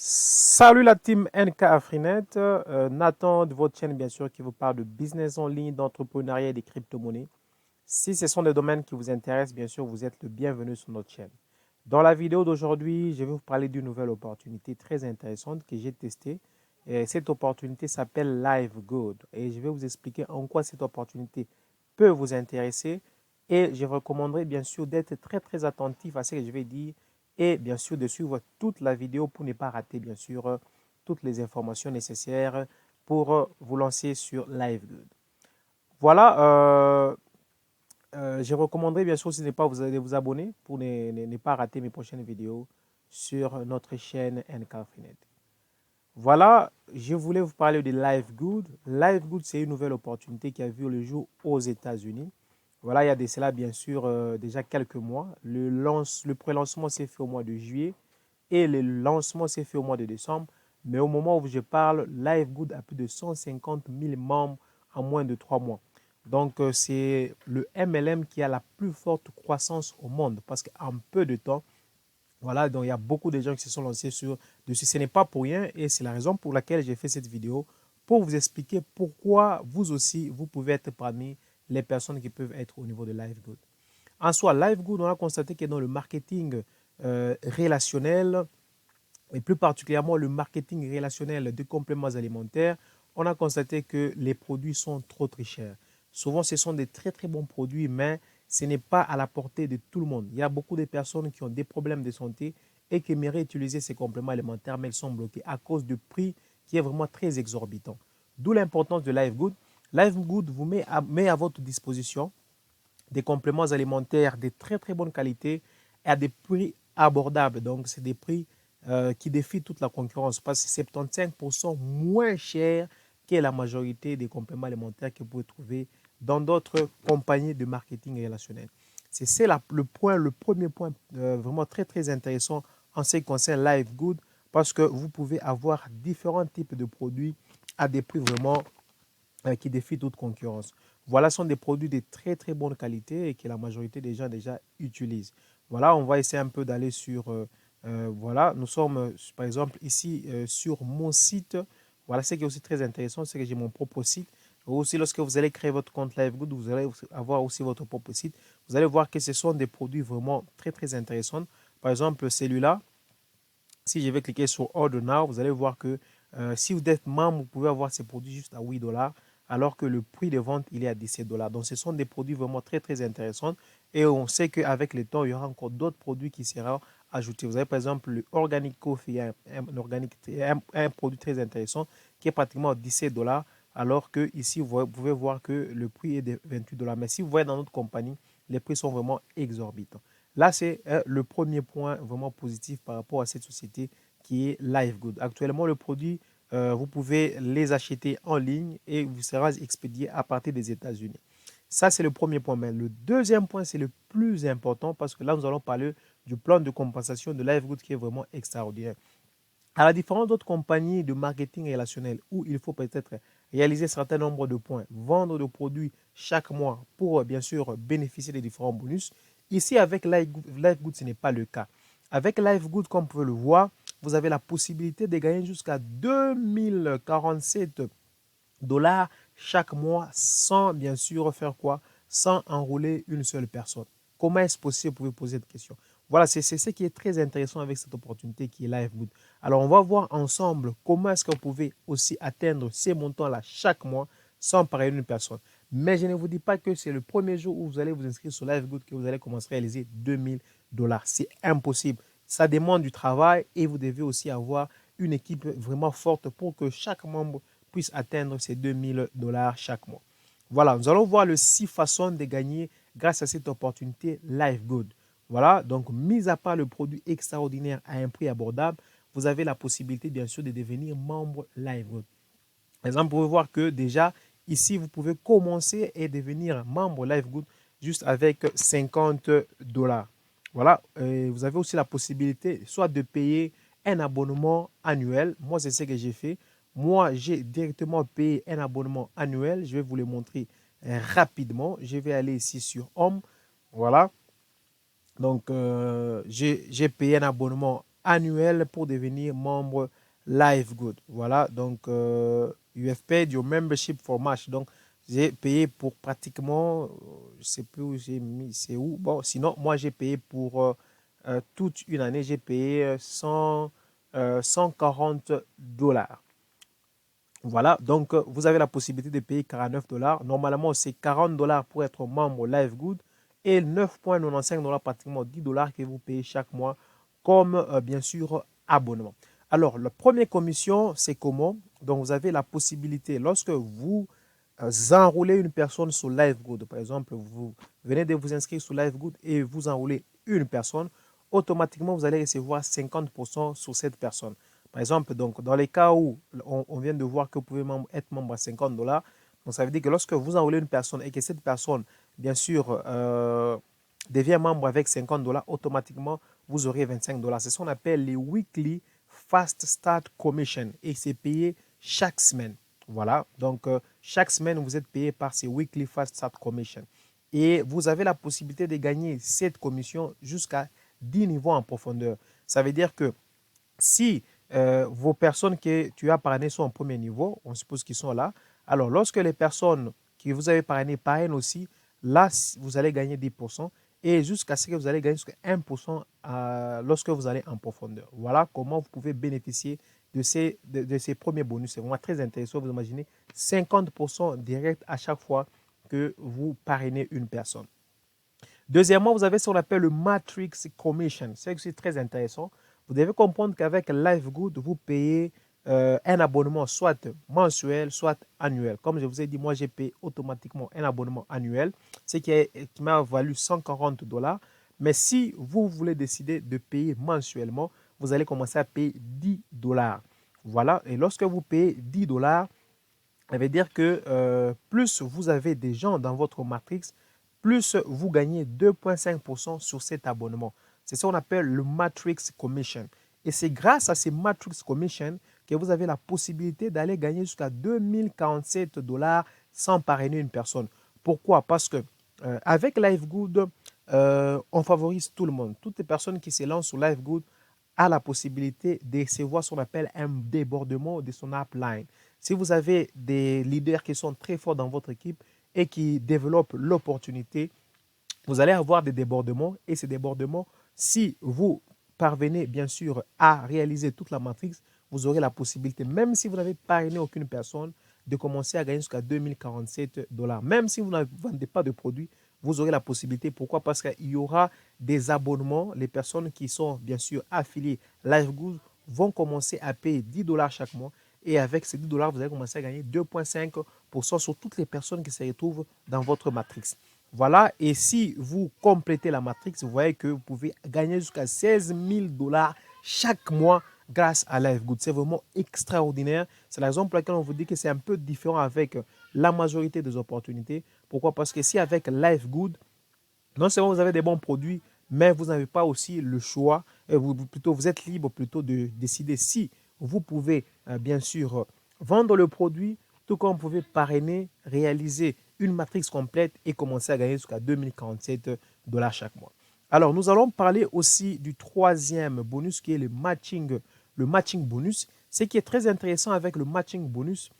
Salut la team NK Afrinet, Nathan de votre chaîne bien sûr qui vous parle de business en ligne, d'entrepreneuriat et des crypto-monnaies. Si ce sont des domaines qui vous intéressent, bien sûr, vous êtes le bienvenu sur notre chaîne. Dans la vidéo d'aujourd'hui, je vais vous parler d'une nouvelle opportunité très intéressante que j'ai testée. Et cette opportunité s'appelle LiveGood et je vais vous expliquer en quoi cette opportunité peut vous intéresser et je vous recommanderais bien sûr d'être très attentif à ce que je vais dire et bien sûr de suivre toute la vidéo pour ne pas rater bien sûr toutes les informations nécessaires pour vous lancer sur LiveGood. Voilà, je recommanderais bien sûr si ce n'est pas vous allez vous abonner pour ne pas rater mes prochaines vidéos sur notre chaîne NKFinet. Voilà, je voulais vous parler de LiveGood. LiveGood, c'est une nouvelle opportunité qui a vu le jour aux États-Unis. Voilà, il y a de cela bien sûr déjà quelques mois. Le pré-lancement s'est fait au mois de juillet et le lancement s'est fait au mois de décembre. Mais au moment où je parle, LiveGood a plus de 150 000 membres en moins de 3 mois. Donc, c'est le MLM qui a la plus forte croissance au monde parce qu'en peu de temps, voilà, donc il y a beaucoup de gens qui se sont lancés dessus. Ce n'est pas pour rien et c'est la raison pour laquelle j'ai fait cette vidéo pour vous expliquer pourquoi vous aussi, vous pouvez être parmi les personnes qui peuvent être au niveau de LiveGood. En soi, LiveGood, on a constaté que dans le marketing relationnel, et plus particulièrement le marketing relationnel de compléments alimentaires, on a constaté que les produits sont trop très chers. Souvent, ce sont des très bons produits, mais ce n'est pas à la portée de tout le monde. Il y a beaucoup de personnes qui ont des problèmes de santé et qui aimeraient utiliser ces compléments alimentaires, mais ils sont bloqués à cause du prix qui est vraiment très exorbitant. D'où l'importance de LiveGood. LiveGood vous met à votre disposition des compléments alimentaires de très bonne qualité et à des prix abordables. Donc, c'est des prix qui défient toute la concurrence parce que c'est 75% moins cher que la majorité des compléments alimentaires que vous pouvez trouver dans d'autres compagnies de marketing relationnel. C'est le premier point vraiment très intéressant en ce qui concerne LiveGood parce que vous pouvez avoir différents types de produits à des prix vraiment qui défient toute concurrence. Voilà, ce sont des produits de très bonne qualité et que la majorité des gens déjà utilisent. Voilà, on va essayer un peu d'aller sur... voilà, nous sommes par exemple ici sur mon site. Voilà, ce qui est aussi très intéressant, c'est que j'ai mon propre site. Aussi, lorsque vous allez créer votre compte LiveGood, vous allez avoir aussi votre propre site. Vous allez voir que ce sont des produits vraiment très intéressants. Par exemple, celui-là, si je vais cliquer sur Order Now, vous allez voir que si vous êtes membre, vous pouvez avoir ces produits juste à 8 dollars, alors que le prix de vente, il est à 17 dollars. Donc, ce sont des produits vraiment très intéressants. Et on sait qu'avec le temps, il y aura encore d'autres produits qui seront ajoutés. Vous avez par exemple le Organic Coffee, un produit très intéressant qui est pratiquement à 17 dollars, alors que ici, vous pouvez voir que le prix est de 28 dollars. Mais si vous voyez dans notre compagnie, les prix sont vraiment exorbitants. Là, c'est le premier point vraiment positif par rapport à cette société qui est LiveGood. Actuellement, le produit, vous pouvez les acheter en ligne et vous sera expédié à partir des États-Unis. Ça, c'est le premier point. Mais le deuxième point, c'est le plus important parce que là, nous allons parler du plan de compensation de LiveGood qui est vraiment extraordinaire. À la différence d'autres compagnies de marketing relationnel où il faut peut-être réaliser un certain nombre de points, vendre de produits chaque mois pour bien sûr bénéficier des différents bonus, ici avec LiveGood, ce n'est pas le cas. Avec LiveGood, comme vous pouvez le voir, vous avez la possibilité de gagner jusqu'à 2047 dollars chaque mois sans bien sûr faire quoi? Sans enrôler une seule personne. Comment est-ce possible? Vous pouvez poser cette question. Voilà, c'est ce qui est très intéressant avec cette opportunité qui est LiveGood. Alors, on va voir ensemble comment est-ce que vous pouvez aussi atteindre ces montants-là chaque mois sans parler d'une personne. Mais je ne vous dis pas que c'est le premier jour où vous allez vous inscrire sur LiveGood que vous allez commencer à réaliser 2000 dollars. C'est impossible. Ça demande du travail et vous devez aussi avoir une équipe vraiment forte pour que chaque membre puisse atteindre ces 2000 dollars chaque mois. Voilà, nous allons voir les 6 façons de gagner grâce à cette opportunité LiveGood. Voilà, donc mis à part le produit extraordinaire à un prix abordable, vous avez la possibilité bien sûr de devenir membre LiveGood. Par exemple, vous pouvez voir que déjà ici, vous pouvez commencer et devenir membre LiveGood juste avec 50 dollars. Voilà, et vous avez aussi la possibilité soit de payer un abonnement annuel. Moi, c'est ce que j'ai fait. Moi, j'ai directement payé un abonnement annuel. Je vais vous le montrer rapidement. Je vais aller ici sur Home. Voilà. Donc, j'ai payé un abonnement annuel pour devenir membre LiveGood. Voilà, donc you have paid your membership for March. Donc, j'ai payé pour pratiquement, je ne sais plus où j'ai mis, c'est où. Bon, sinon, moi, j'ai payé pour toute une année, j'ai payé 140 dollars. Voilà, donc vous avez la possibilité de payer 49 dollars. Normalement, c'est 40 dollars pour être membre LiveGood et 9,95 dollars, pratiquement 10 dollars que vous payez chaque mois comme bien sûr abonnement. Alors, la première commission, c'est comment? Donc, vous avez la possibilité, lorsque vous enrôlez une personne sur LiveGood, par exemple, vous venez de vous inscrire sur LiveGood et vous enrôlez une personne, automatiquement, vous allez recevoir 50% sur cette personne. Par exemple, donc, dans les cas où on vient de voir que vous pouvez être membre à 50 dollars, donc ça veut dire que lorsque vous enrôlez une personne et que cette personne, bien sûr, devient membre avec 50 dollars, automatiquement, vous aurez 25 dollars. C'est ce qu'on appelle les Weekly Fast Start Commission et c'est payé chaque semaine. Voilà, donc chaque semaine, vous êtes payé par ces Weekly Fast Start Commission. Et vous avez la possibilité de gagner cette commission jusqu'à 10 niveaux en profondeur. Ça veut dire que si vos personnes que tu as parrainées sont en premier niveau, on suppose qu'ils sont là, alors lorsque les personnes que vous avez parrainées parrainent aussi, là, vous allez gagner 10% et jusqu'à ce que vous allez gagner jusqu'à 1% lorsque vous allez en profondeur. Voilà comment vous pouvez bénéficier de ces premiers bonus. C'est vraiment très intéressant. Vous imaginez 50% direct à chaque fois que vous parrainez une personne. Deuxièmement, vous avez ce qu'on appelle le Matrix Commission. C'est très intéressant. Vous devez comprendre qu'avec LiveGood, vous payez un abonnement soit mensuel, soit annuel. Comme je vous ai dit, moi, j'ai payé automatiquement un abonnement annuel, ce qui m'a valu 140 dollars. Mais si vous voulez décider de payer mensuellement, vous allez commencer à payer 10 dollars. Voilà. Et lorsque vous payez 10 dollars, ça veut dire que plus vous avez des gens dans votre matrix, plus vous gagnez 2,5% sur cet abonnement. C'est ce qu'on appelle le Matrix Commission. Et c'est grâce à ces Matrix Commission que vous avez la possibilité d'aller gagner jusqu'à 2047 dollars sans parrainer une personne. Pourquoi? Parce que avec LiveGood, on favorise tout le monde. Toutes les personnes qui se lancent sur LiveGood ont la possibilité de recevoir ce qu'on appelle un débordement de son upline. Si vous avez des leaders qui sont très forts dans votre équipe et qui développent l'opportunité, vous allez avoir des débordements et ces débordements, si vous parvenez bien sûr à réaliser toute la matrix, vous aurez la possibilité, même si vous n'avez parrainé aucune personne, de commencer à gagner jusqu'à 2047 dollars. Même si vous ne vendez pas de produits, vous aurez la possibilité. Pourquoi? Parce qu'il y aura des abonnements. Les personnes qui sont bien sûr affiliées LiveGood vont commencer à payer 10 dollars chaque mois. Et avec ces 10 dollars, vous allez commencer à gagner 2,5% sur toutes les personnes qui se retrouvent dans votre matrix. Voilà, et si vous complétez la matrix, vous voyez que vous pouvez gagner jusqu'à 16 000 dollars chaque mois grâce à LiveGood. C'est vraiment extraordinaire. C'est la raison pour laquelle on vous dit que c'est un peu différent avec la majorité des opportunités. Pourquoi? Parce que si avec LiveGood, non seulement vous avez des bons produits, mais vous n'avez pas aussi le choix, vous êtes libre plutôt de décider si vous pouvez bien sûr vendre le produit, tout comme vous pouvez parrainer, réaliser une matrix complète et commencer à gagner jusqu'à 2047 dollars chaque mois. Alors, nous allons parler aussi du troisième bonus qui est le matching bonus. Ce qui est très intéressant avec le matching bonus,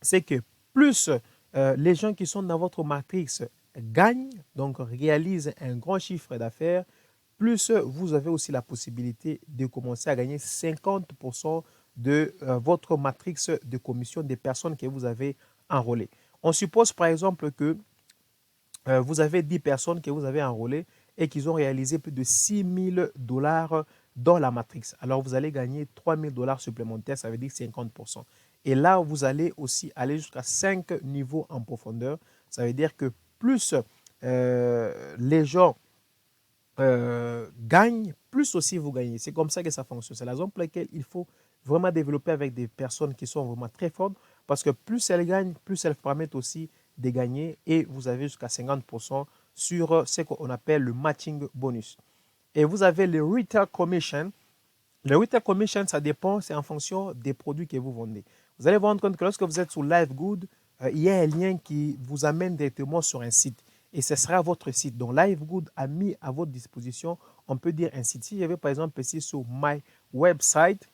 c'est que plus les gens qui sont dans votre matrix gagnent, donc réalisent un grand chiffre d'affaires, plus vous avez aussi la possibilité de commencer à gagner 50% de votre matrix de commission des personnes que vous avez enrôlées. On suppose par exemple que vous avez 10 personnes que vous avez enrôlées et qui ont réalisé plus de 6 000 dollars dans la matrix. Alors vous allez gagner 3 000 dollars supplémentaires, ça veut dire 50%. Et là, vous allez aussi aller jusqu'à 5 niveaux en profondeur. Ça veut dire que plus les gens gagnent, plus aussi vous gagnez. C'est comme ça que ça fonctionne. C'est la raison pour laquelle il faut vraiment développer avec des personnes qui sont vraiment très fortes parce que plus elles gagnent, plus elles permettent aussi de gagner et vous avez jusqu'à 50% sur ce qu'on appelle le matching bonus. Et vous avez le Retail Commission. Le Retail Commission, ça dépend, c'est en fonction des produits que vous vendez. Vous allez vous rendre compte que lorsque vous êtes sur LiveGood, il y a un lien qui vous amène directement sur un site. et ce sera votre site. Donc, LiveGood a mis à votre disposition, on peut dire un site. Si je vais par exemple ici sur My Website,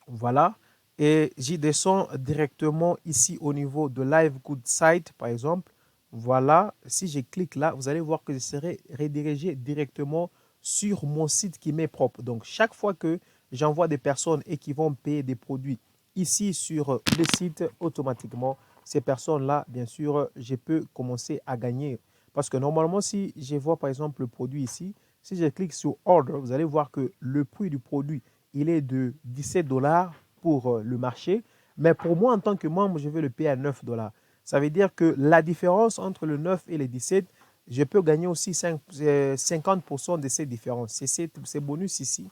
voilà, et j'y descends directement ici au niveau de LiveGood Site, par exemple. Voilà, si je clique là, vous allez voir que je serai redirigé directement sur mon site qui m'est propre. Donc, chaque fois que j'envoie des personnes et qui vont payer des produits ici sur le site, automatiquement, ces personnes-là, bien sûr, je peux commencer à gagner. Parce que normalement, si je vois par exemple le produit ici, si je clique sur Order, vous allez voir que le prix du produit, il est de 17 $ pour le marché. Mais pour moi, en tant que membre, je vais le payer à 9 $. Ça veut dire que la différence entre le 9 et les 17, je peux gagner aussi 50% de ces différences. C'est ces bonus ici.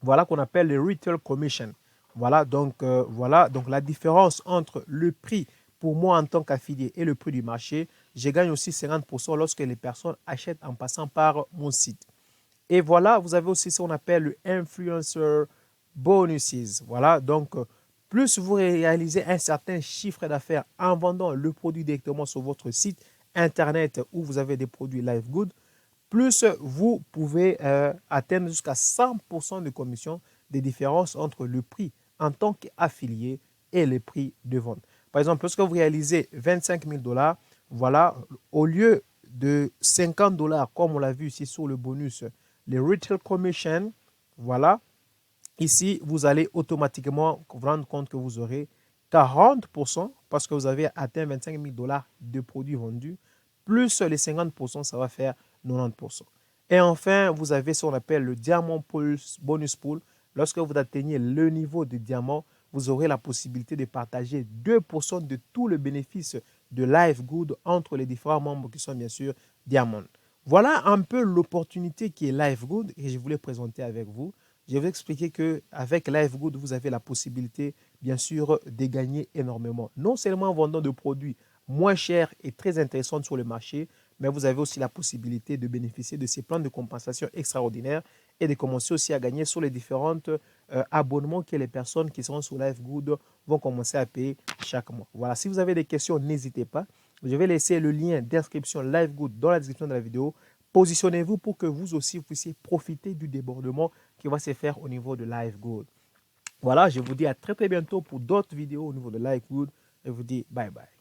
Voilà qu'on appelle le Retail Commission. Voilà donc la différence entre le prix pour moi en tant qu'affilié et le prix du marché, je gagne aussi 50% lorsque les personnes achètent en passant par mon site. Et voilà, vous avez aussi ce qu'on appelle le Influencer Bonuses. Voilà, donc plus vous réalisez un certain chiffre d'affaires en vendant le produit directement sur votre site internet où vous avez des produits LiveGood, plus vous pouvez atteindre jusqu'à 100% de commission des différences entre le prix en tant qu'affilié et le prix de vente. Par exemple, lorsque vous réalisez 25 000 $, voilà, au lieu de 50 $, comme on l'a vu ici sur le bonus, les Retail Commission, voilà, ici, vous allez automatiquement vous rendre compte que vous aurez 40% parce que vous avez atteint 25 000 $ de produits vendus, plus les 50%, ça va faire 90%. Et enfin, vous avez ce qu'on appelle le Diamond Bonus Pool. Lorsque vous atteignez le niveau de diamant, vous aurez la possibilité de partager 2% de tout le bénéfice de LiveGood entre les différents membres qui sont bien sûr Diamond. Voilà un peu l'opportunité qui est LiveGood et je voulais présenter avec vous. Je vais vous expliquer qu'avec LiveGood, vous avez la possibilité, bien sûr, de gagner énormément. Non seulement en vendant des produits moins chers et très intéressants sur le marché, mais vous avez aussi la possibilité de bénéficier de ces plans de compensation extraordinaires et de commencer aussi à gagner sur les différents abonnements que les personnes qui seront sur LiveGood vont commencer à payer chaque mois. Voilà, si vous avez des questions, n'hésitez pas. Je vais laisser le lien d'inscription LiveGood dans la description de la vidéo. Positionnez-vous pour que vous aussi puissiez profiter du débordement qui va se faire au niveau de LiveGood. Voilà, je vous dis à très bientôt pour d'autres vidéos au niveau de LiveGood. Je vous dis bye bye.